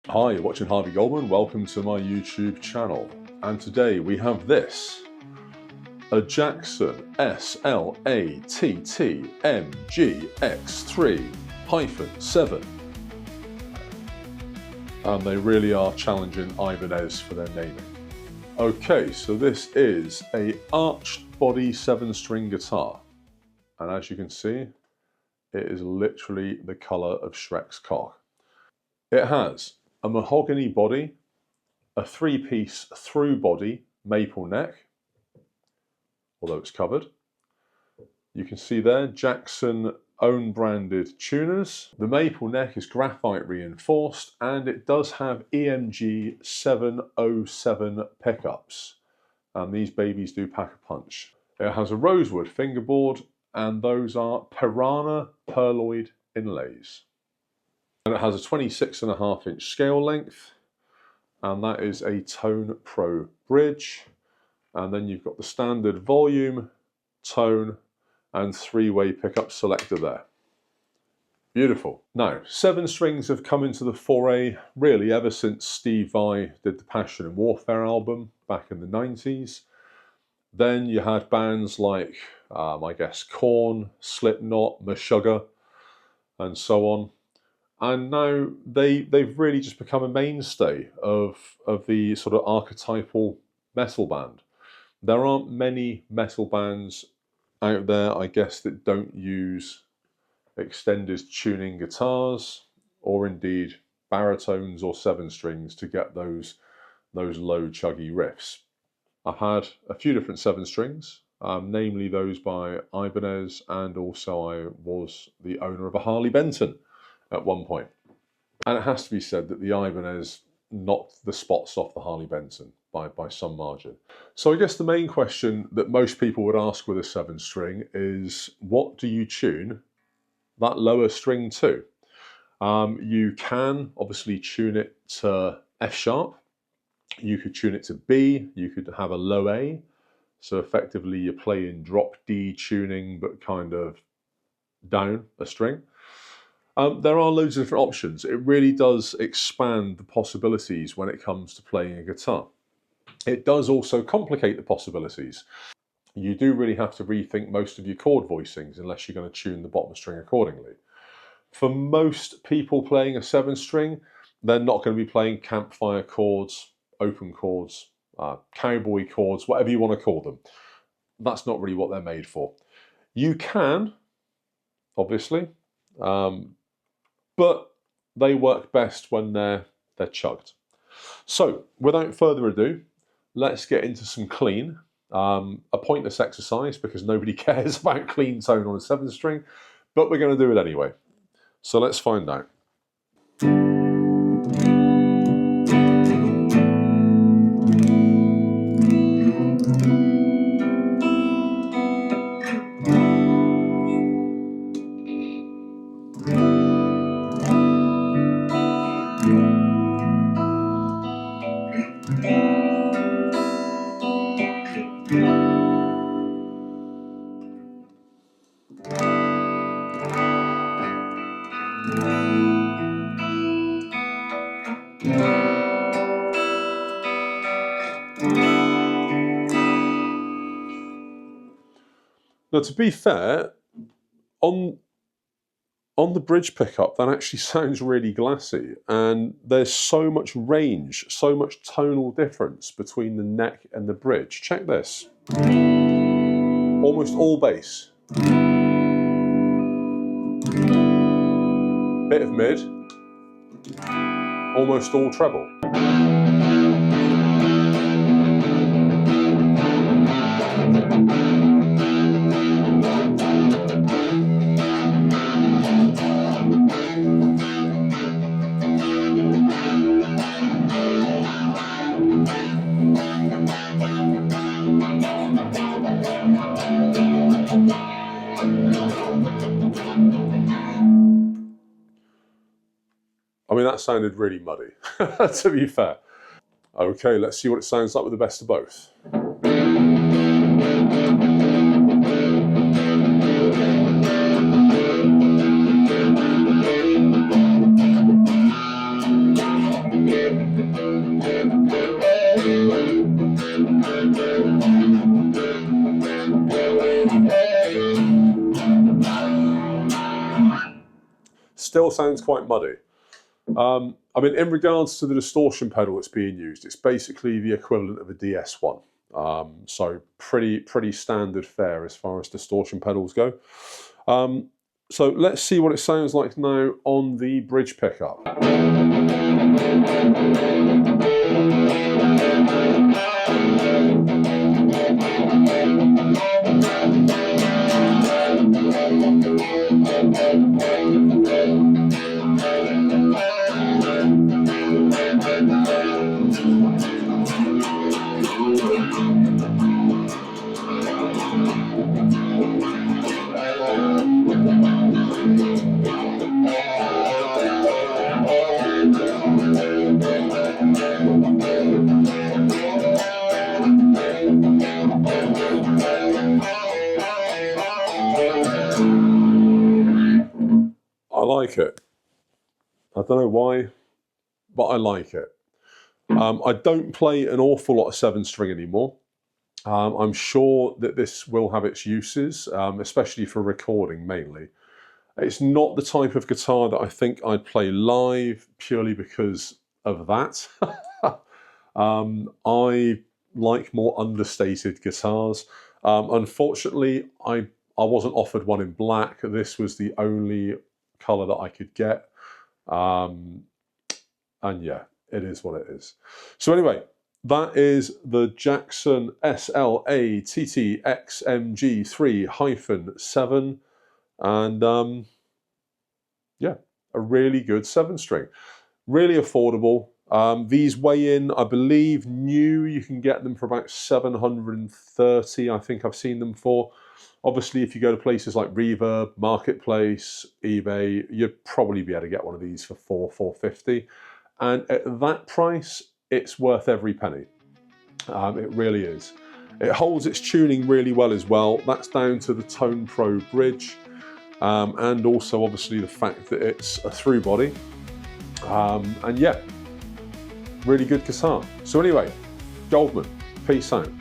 Hi, you're watching Harvey Goldman. Welcome to my YouTube channel. And today we have this, a Jackson SLATTXMG3-7. And they really are challenging Ibanez for their naming. Okay, so this is a arched body 7-string guitar. And as you can see, it is literally the color of Shrek's cock. It has a mahogany body, a 3-piece through body maple neck, although it's covered. You can see there Jackson own branded tuners. The maple neck is graphite reinforced and it does have EMG 707 pickups, and these babies do pack a punch. It has a rosewood fingerboard and those are Piranha Perloid inlays. And it has a 26.5-inch scale length, and that is a Tone Pro bridge. And then you've got the standard volume, tone, and 3-way pickup selector there. Beautiful. Now, 7 strings have come into the foray really ever since Steve Vai did the Passion and Warfare album back in the 90s. Then you had bands like, I guess, Korn, Slipknot, Meshuggah, and so on. And now they've really just become a mainstay of the sort of archetypal metal band. There aren't many metal bands out there, I guess, that don't use extended tuning guitars or indeed baritones or 7 strings to get those low chuggy riffs. I've had a few different 7 strings, namely those by Ibanez, and also I was the owner of a Harley Benton at one point. And it has to be said that the Ibanez knocked the spots off the Harley Benton by some margin. So I guess the main question that most people would ask with a 7-string is, what do you tune that lower string to? You can obviously tune it to F sharp, you could tune it to B, you could have a low A, so effectively you're playing drop D tuning but kind of down a string. There are loads of different options. It really does expand the possibilities when it comes to playing a guitar. It does also complicate the possibilities. You do really have to rethink most of your chord voicings unless you're going to tune the bottom string accordingly. For most people playing a 7-string, they're not going to be playing campfire chords, open chords, cowboy chords, whatever you want to call them. That's not really what they're made for. You can, obviously, but they work best when they're chugged. So, without further ado, let's get into some clean. A pointless exercise because nobody cares about clean tone on a 7-string, but we're going to do it anyway. So let's find out. Now, to be fair, on the bridge pickup, that actually sounds really glassy, and there's so much range, so much tonal difference between the neck and the bridge. Check this. Almost all bass. Bit of mid. Almost all treble. I mean, that sounded really muddy, to be fair. Okay, let's see what it sounds like with the best of both. Still sounds quite muddy. I mean, in regards to the distortion pedal that's being used, it's basically the equivalent of a DS1. So pretty standard fare as far as distortion pedals go. So let's see what it sounds like now on the bridge pickup. I like it. I don't know why, but I like it. I don't play an awful lot of 7-string anymore. I'm sure that this will have its uses, especially for recording mainly. It's not the type of guitar that I think I'd play live purely because of that. I like more understated guitars. Unfortunately, I wasn't offered one in black. This was the only colour that I could get. And yeah, it is what it is. So anyway, that is the Jackson SLATTXMG3-7. And yeah, a really good 7-string. Really affordable. These weigh in, I believe, new. You can get them for about $730, I think I've seen them for. Obviously, if you go to places like Reverb, Marketplace, eBay, you'd probably be able to get one of these for $450. And at that price, it's worth every penny. It really is. It holds its tuning really well as well. That's down to the Tone Pro bridge. And also, obviously, the fact that it's a through body. And yeah, really good guitar. So anyway, Goldman, peace out.